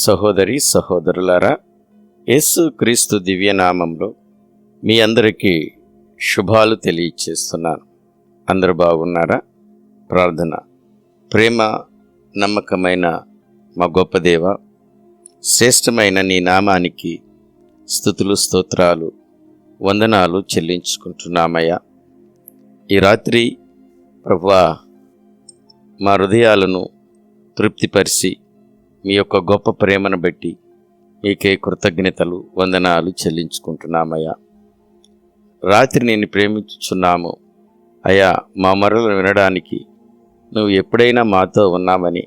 సహోదరి సహోదరులారా, యేసు క్రీస్తు దివ్యనామంలో మీ అందరికీ శుభాలు తెలియచేస్తున్నాను. అందరూ బాగున్నారా? ప్రార్థన. ప్రేమ నమ్మకమైన మా గొప్ప దేవ, శ్రేష్టమైన నీ నామానికి స్తుతులు స్తోత్రాలు వందనాలు చెల్లించుకుంటున్నామయ్యా. ఈ రాత్రి ప్రభువా, మా హృదయాలను తృప్తిపరిచి మీ యొక్క గొప్ప ప్రేమను బట్టి మీకే కృతజ్ఞతలు వందనాలు చెల్లించుకుంటున్నామయ్యా. రాత్రి నేను ప్రేమించుచున్నాము అయ్యా. మా మొరలు వినడానికి నువ్వు ఎప్పుడైనా మాతో ఉన్నామని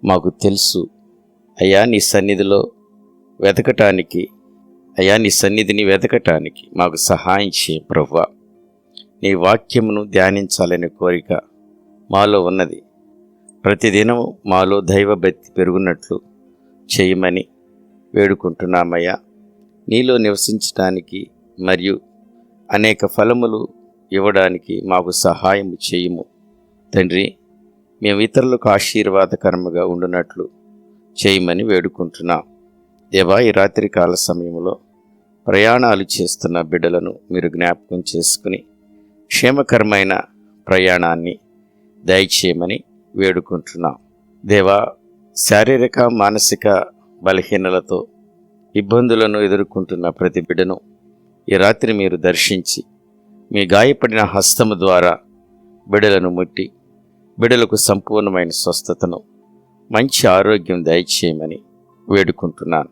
మాకు తెలుసు అయ్యా. నీ సన్నిధిలో వెతకటానికి అయ్యా, నీ సన్నిధిని వెతకటానికి మాకు సహాయం చేయ ప్రభువా. నీ వాక్యమును ధ్యానించాలనే కోరిక మాలో ఉన్నది. ప్రతిదినం మాలో దైవభక్తి పెరుగునట్లు చేయమని వేడుకుంటున్నామయ్యా. నీలో నివసించడానికి మరియు అనేక ఫలములు ఇవ్వడానికి మాకు సహాయం చేయము తండ్రి. మేము ఇతరులకు ఆశీర్వాదకరముగా ఉండునట్లు చేయమని వేడుకుంటున్నాం దేవా. ఈ రాత్రి కాల సమయంలో ప్రయాణాలు చేస్తున్న బిడ్డలను మీరు జ్ఞాపకం చేసుకుని క్షేమకరమైన ప్రయాణాన్ని దయచేయమని వేడుకుంటున్నాం దేవా. శారీరక మానసిక బలహీనలతో ఇబ్బందులను ఎదుర్కొంటున్న ప్రతి బిడ్డను ఈ రాత్రి మీరు దర్శించి మీ గాయపడిన హస్తము ద్వారా బిడ్డలను ముట్టి బిడ్డలకు సంపూర్ణమైన స్వస్థతను, మంచి ఆరోగ్యం దయచేయమని వేడుకుంటున్నాను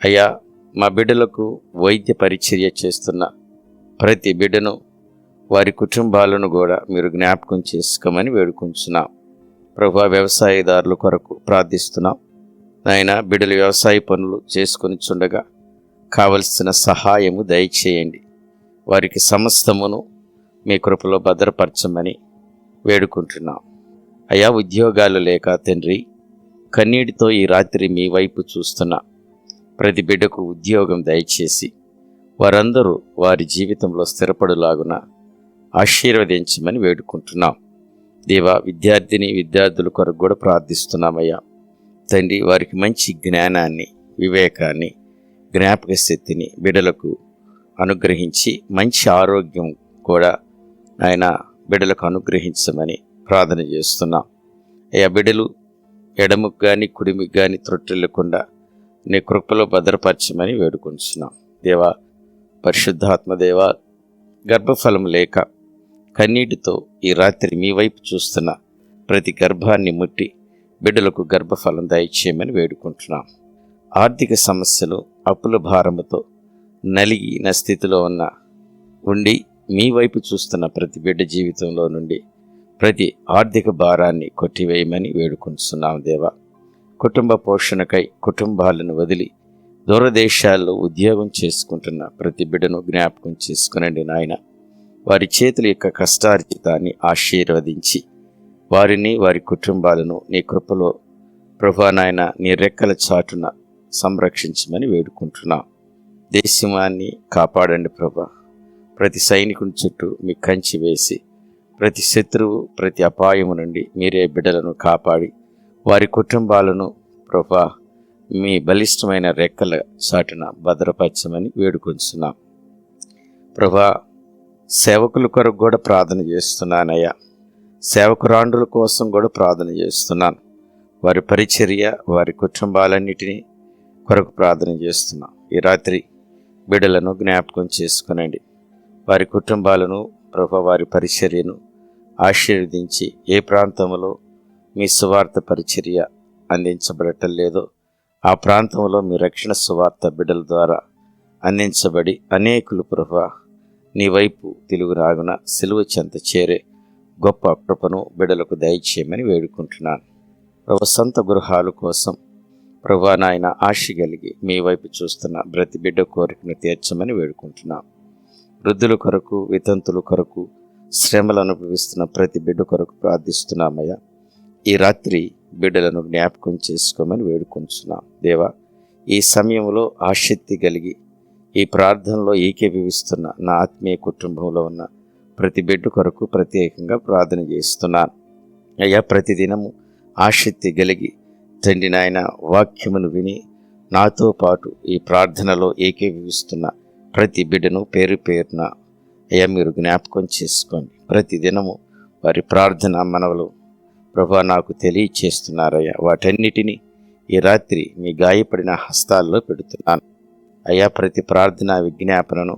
అయ్యా. మా బిడ్డలకు వైద్య పరిచర్య చేస్తున్న ప్రతి బిడ్డను, వారి కుటుంబాలను కూడా మీరు జ్ఞాపకం చేసుకోమని వేడుకుంటున్నాం ప్రభా. వ్యవసాయదారుల కొరకు ప్రార్థిస్తున్నాం నాయన. బిడ్డలు వ్యవసాయ పనులు చేసుకొని చుండగా కావలసిన సహాయము దయచేయండి. వారికి సమస్తమును మీ కృపలో భద్రపరచమని వేడుకుంటున్నాం అయ్యా. ఉద్యోగాలు లేక తండ్రి కన్నీటితో ఈ రాత్రి మీ వైపు చూస్తున్న ప్రతి బిడ్డకు ఉద్యోగం దయచేసి వారందరూ వారి జీవితంలో స్థిరపడులాగున ఆశీర్వదించమని వేడుకుంటున్నాం దేవా. విద్యార్థుల కొరకు కూడా ప్రార్థిస్తున్నామయ్యా తండ్రి. వారికి మంచి జ్ఞానాన్ని, వివేకాన్ని, జ్ఞాపక శక్తిని బిడ్డలకు అనుగ్రహించి మంచి ఆరోగ్యం కూడా ఆయన బిడ్డలకు అనుగ్రహించమని ప్రార్థన చేస్తున్నాం అయ్యా. బిడ్డలు ఎడముకు కానీ కుడిమికి కానీ త్రొట్టిల్లకుండా నీ కృపలో భద్రపరచమని వేడుకుంటున్నాం దేవా. పరిశుద్ధాత్మదేవ, గర్భఫలం లేక కన్నీటితో ఈ రాత్రి మీ వైపు చూస్తున్న ప్రతి గర్భాన్ని ముట్టి బిడ్డలకు గర్భఫలం దయచేయమని వేడుకుంటున్నాం. ఆర్థిక సమస్యలు, అప్పుల భారముతో నలిగిన స్థితిలో ఉండి మీ వైపు చూస్తున్న ప్రతి బిడ్డ జీవితంలో నుండి ప్రతి ఆర్థిక భారాన్ని కొట్టివేయమని వేడుకుంటున్నాం దేవా. కుటుంబ పోషణకై కుటుంబాలను వదిలి దూరదేశాల్లో ఉద్యోగం చేసుకుంటున్న ప్రతి బిడ్డను జ్ఞాపకం చేసుకునండి నాయన. వారి చేతుల యొక్క కష్టార్జితాన్ని ఆశీర్వదించి వారిని, వారి కుటుంబాలను నీ కృపలో ప్రభువా నాయన నీ రెక్కల చాటున సంరక్షించమని వేడుకుంటున్నాం. దేశాన్ని కాపాడండి ప్రభా. ప్రతి సైనికుని చుట్టూ మీ కంచి వేసి ప్రతి శత్రువు, ప్రతి అపాయము నుండి మీరే బిడ్డలను కాపాడి వారి కుటుంబాలను ప్రభా మీ బలిష్టమైన రెక్కల చాటున భద్రపరచమని వేడుకొంచున్నాం ప్రభా. సేవకుల కొరకు కూడా ప్రార్థన చేస్తున్నానయ్యా. సేవకురాండ్రుల కోసం కూడా ప్రార్థన చేస్తున్నాను. వారి పరిచర్య, వారి కుటుంబాలన్నిటినీ కొరకు ప్రార్థన చేస్తున్నాం. ఈ రాత్రి బిడ్డలను జ్ఞాపకం చేసుకునండి. వారి కుటుంబాలను ప్రభా, వారి పరిచర్యను ఆశీర్వదించి ఏ ప్రాంతంలో మీ సువార్త పరిచర్య అందించబడటం లేదో ఆ ప్రాంతంలో మీ రక్షణ సువార్త బిడ్డల ద్వారా అందించబడి అనేకులు ప్రభా నీ వైపు తిలుగు రాగున సిలువ చెంత చేరే గొప్ప కృపను బిడ్డలకు దయచేయమని వేడుకుంటున్నాను ప్రభు. సొంత గృహాల కోసం ప్రభా నాయన ఆశ కలిగి మీ వైపు చూస్తున్న ప్రతి బిడ్డ కోరికను తీర్చమని వేడుకుంటున్నాం. వృద్ధుల కొరకు, వితంతుల కొరకు, శ్రమలు అనుభవిస్తున్న ప్రతి బిడ్డ కొరకు ప్రార్థిస్తున్నామయ్యా. ఈ రాత్రి బిడ్డలను జ్ఞాపకం చేసుకోమని వేడుకుంటున్నాం దేవా. ఈ సమయంలో ఆసక్తి కలిగి ఈ ప్రార్థనలో ఏకీభవిస్తున్న నా ఆత్మీయ కుటుంబంలో ఉన్న ప్రతి బిడ్డ కొరకు ప్రత్యేకంగా ప్రార్థన చేస్తున్నాను అయ్యా. ప్రతిదినము ఆసక్తి కలిగి తండ్రి నాయన వాక్యమును విని నాతో పాటు ఈ ప్రార్థనలో ఏకీభవిస్తున్న ప్రతి బిడ్డను పేరు పేరున అయ్యా మీరు జ్ఞాపకం చేసుకోండి. ప్రతి దినము వారి ప్రార్థన మనవలు ప్రభా నాకు తెలియచేస్తున్నారయ్యా. వాటన్నిటినీ ఈ రాత్రి మీ గాయపడిన హస్తాల్లో పెడుతున్నాను అయ్యా. ప్రతి ప్రార్థన విజ్ఞాపనను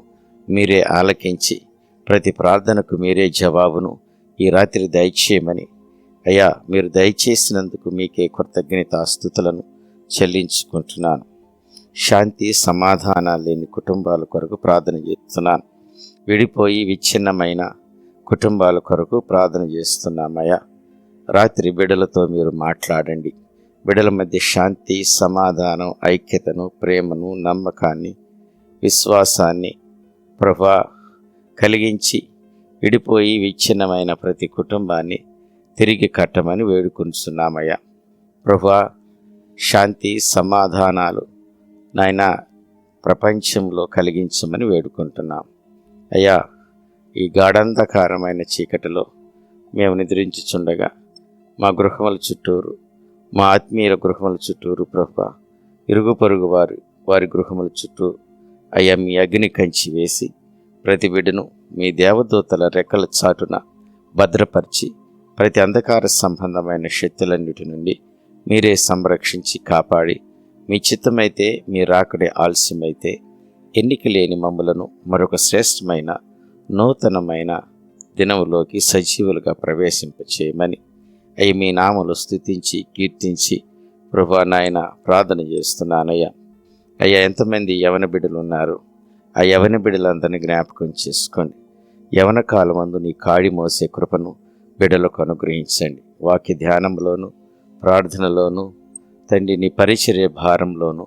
మీరే ఆలకించి ప్రతి ప్రార్థనకు మీరే జవాబును ఈ రాత్రి దయచేయమని అయ్యా మీరు దయచేసినందుకు మీకే కృతజ్ఞతాస్తుతులను చెల్లించుకుంటున్నాను. శాంతి సమాధానాలు లేని కుటుంబాల కొరకు ప్రార్థన చేస్తున్నాను. విడిపోయి విచ్ఛిన్నమైన కుటుంబాల కొరకు ప్రార్థన చేస్తున్నామయ్యా. రాత్రి బిడ్డలతో మీరు మాట్లాడండి. బిడ్డల మధ్య శాంతి, సమాధానం, ఐక్యతను, ప్రేమను, నమ్మకాన్ని, విశ్వాసాన్ని ప్రభా కలిగించి విడిపోయి విచ్ఛిన్నమైన ప్రతి కుటుంబాన్ని తిరిగి కట్టమని వేడుకుంటున్నామయ్యా. ప్రభా శాంతి సమాధానాలు నాయన ప్రపంచంలో కలిగించమని వేడుకుంటున్నాం అయ్యా. ఈ గాఢంధకారమైన చీకటిలో మేము నిద్రించుచుండగా మా గృహముల చుట్టూరు, మా ఆత్మీయుల గృహముల చుట్టూరు ప్రభా, ఇరుగు పొరుగు వారి గృహముల చుట్టూ అయ్యా మీ అగ్ని కంచి వేసి ప్రతి బిడ్డను మీ దేవదూతల రెక్కల చాటున భద్రపరిచి ప్రతి అంధకార సంబంధమైన శక్తులన్నిటి నుండి మీరే సంరక్షించి కాపాడి మీ చిత్తమైతే మీ రాకడే ఆలస్యమైతే ఎన్నిక లేని మమ్ములను మరొక శ్రేష్టమైన నూతనమైన దినములోకి సజీవులుగా ప్రవేశింపచేయమని అవి మీ నామలు స్తుతించి కీర్తించి ప్రభువా నాయన ప్రార్థన చేస్తున్నానయ్యా. అయ్యా ఎంతమంది యవన బిడ్డలు ఉన్నారు, ఆ యవన బిడ్డలందరినీ జ్ఞాపకం చేసుకోండి. యవన కాలమందు నీ కాడి మోసే కృపను బిడ్డలకు అనుగ్రహించండి. వాక్య ధ్యానంలోను ప్రార్థనలోను తండ్రి నీ పరిచర్య భారంలోను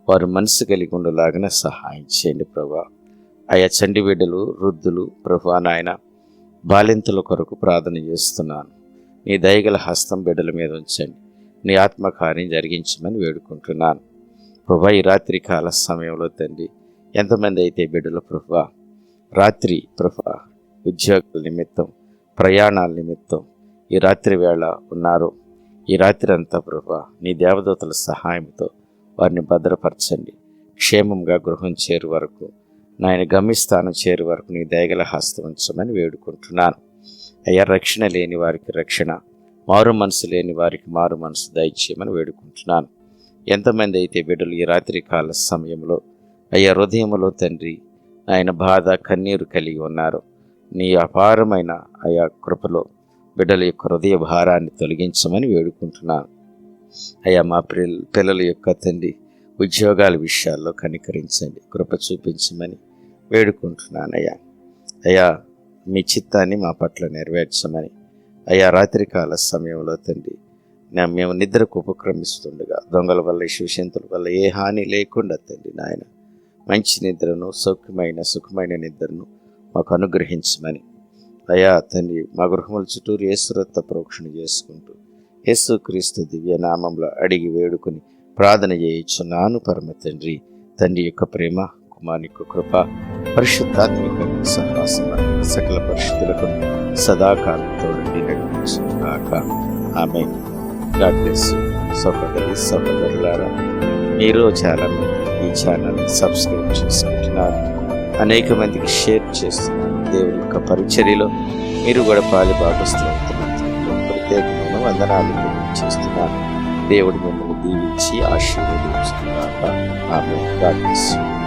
వారు మనసు కలిగి ఉండలాగానే సహాయం చేయండి ప్రభా. ఆయా చండి బిడ్డలు, వృద్ధులు ప్రభువా నాయన బాలింతల కొరకు ప్రార్థన చేస్తున్నాను. నీ దయగల హస్తం బిడ్డల మీద ఉంచండి. నీ ఆత్మకార్యం జరిగించమని వేడుకుంటున్నాను ప్రభా. ఈ రాత్రి కాల సమయంలో తండ్రి ఎంతమంది అయితే బిడ్డలు ప్రభా రాత్రి ప్రభా ఉద్యోగాల నిమిత్తం, ప్రయాణాల నిమిత్తం ఈ రాత్రి వేళ ఉన్నారు, ఈ రాత్రి అంతా ప్రభా నీ దేవదూతల సహాయంతో వారిని భద్రపరచండి. క్షేమంగా గృహం చేరు వరకు, నాయన గమ్యస్థానం చేరు వరకు నీ దయగల హస్తం ఉంచమని వేడుకుంటున్నాను అయ్యా. రక్షణ లేని వారికి రక్షణ, మారు మనసు లేని వారికి మారు మనసు దయచేయమని వేడుకుంటున్నాను. ఎంతమంది అయితే బిడ్డలు ఈ రాత్రి కాల సమయంలో అయ్యా హృదయంలో తండ్రి ఆయన బాధ కన్నీరు కలిగి ఉన్నారు, నీ అపారమైన ఆయా కృపలో బిడ్డల యొక్క హృదయ భారాన్ని తొలగించమని వేడుకుంటున్నాను అయ్యా. మా పిల్లల యొక్క తండ్రి ఉద్యోగాల విషయాల్లో కనికరించండి, కృప చూపించమని వేడుకుంటున్నాను అయ్యా. అయ్యా మీ చిత్తాన్ని మా పట్ల నెరవేర్చమని అయ్యా. రాత్రికాల సమయంలో తండ్రి మేము నిద్రకు ఉపక్రమిస్తుండగా దొంగల వల్ల, శివశంతుల వల్ల ఏ హాని లేకుండా తండ్రి నాయన మంచి నిద్రను, సుఖమైన నిద్రను మాకు అనుగ్రహించమని అయ్యా తండ్రి మా గృహముల చుట్టూరు యేసు రక్త ప్రోక్షణ చేసుకుంటూ యేసు క్రీస్తు దివ్య నామంలో అడిగి వేడుకొని ప్రార్థన చేయించున్నాను పరమ తండ్రి. తండ్రి యొక్క ప్రేమ, కుమారుని యొక్క కృప, పరిశుద్ధాత్మిక సహవాసం సకల పరిశుద్ధులకు సదాకాలంతో నడిపించుగాక. ఆమేన్. God bless you. సహోదరులారా, మీరు చాలా మంది ఈ ఛానల్ని సబ్స్క్రైబ్ చేసుకుంటున్నారు, అనేక మందికి షేర్ చేస్తున్నారు. దేవుని యొక్క పరిచర్యలో మీరు కూడా పాలి భాగస్తులవుతున్నారు. ప్రత్యేకమైన వందనాలు చేస్తున్నారు. దేవుడు మిమ్మల్ని దీవించి ఆశీర్వదించుగాక. ఆమేన్. God bless you.